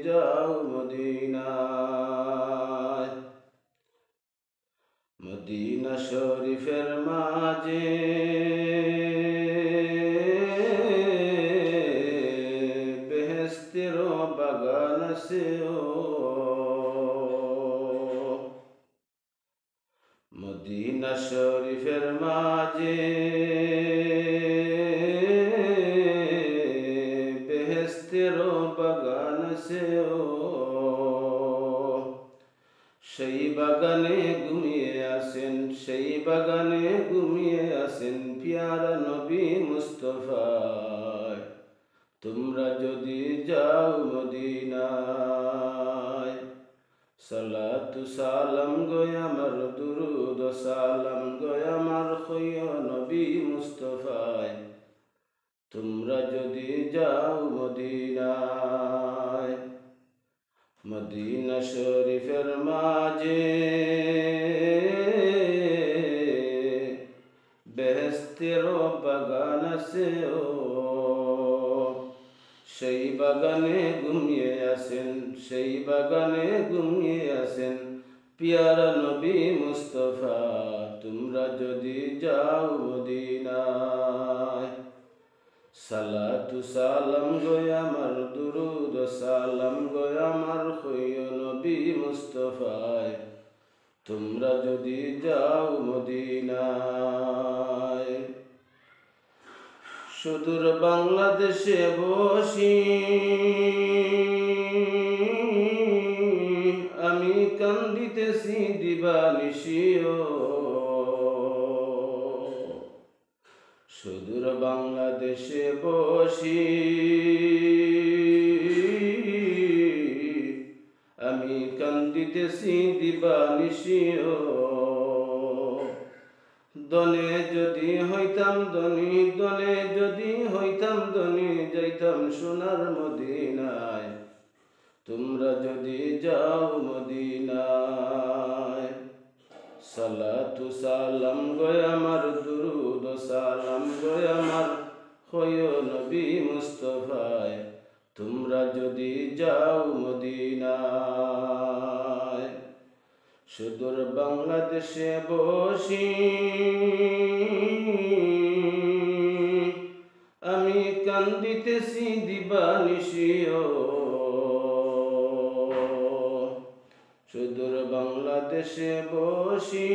যাও মদিনায়। মদিনা শরীফের মাঝে বেহেশতের বাগান আছে ও। মদিনা শরীফের মাঝে বেহেশতের বাগান আছে ও। সেই বাগানে ঘুমিয়ে আসেন, সেই বাগানে ঘুমিয়ে আসেন পিয়ারা নবী মুস্তফায়। তোমরা যদি যাও মদিনায়, সালাতু সালাম গো আমার, দুরুদ সালাম গো আমার খৈয় নবী মুস্তফায়। তোমরা যদি যাও মদিনায়। মদিনা শরীফের মাঝে বেহেশতের বাগান আছে ও। সেই বাগানে ঘুমিয়ে আসেন, সেই বাগানে ঘুমিয়ে আসেন পিয়ারা নবী মুস্তফা। তোমরা যদি যাও মদিনায়, সালাতু সালাম গো আমার, দুরুদ সালাম গো আমার খৈয় নবী মুস্তফায়। তোমরা যদি যাও মদিনায়। সুদূর বাংলাদেশে বসি আমি কান্দিতেছি দিবানিশি ও। সুদূর বাংলাদেশে বসি আমি কান্দিতেছি দিবানিশি ও। দনে যদি হইতাম ধনী, দনে যদি হইতাম ধনী, যাইতাম সোনার মদিনায়। তোমরা যদি যাও মদিনায়। সালাতু সালাম গো আমার, দুরুদ সালাম গো আমার খৈয় নবী মুস্তফায়। তোমরা যদি যাও মদিনায়। সুদূর বাংলাদেশে বসি আমি কান্দিতেছি দিবানিশি ও। সুদূর বাংলাদেশে বসি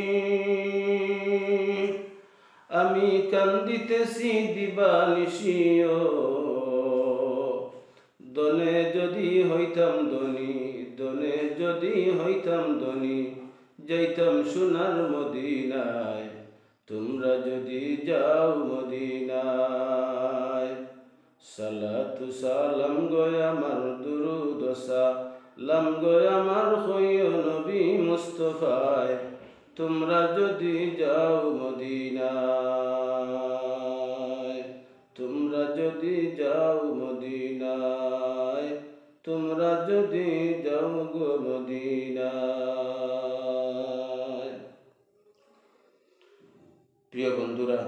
আমি কান্দিতেছি দিবানিশি ও। দনে যদি হইতাম ধনী, দনে যদি হইতাম ধনী, যাইতাম সোনার মদিনায়। তোমরা যদি যাও মদিনায়। সালাতু সালাম গো আমার, দুরুদ সালাম গো আমার খৈয় নবী মুস্তফায়। তোমরা যদি যাও মদিনায়। তোমরা যদি যাও মদিনায়। তোমরা যদি যাও গো মদিনায়। প্রিয় বন্ধুরা,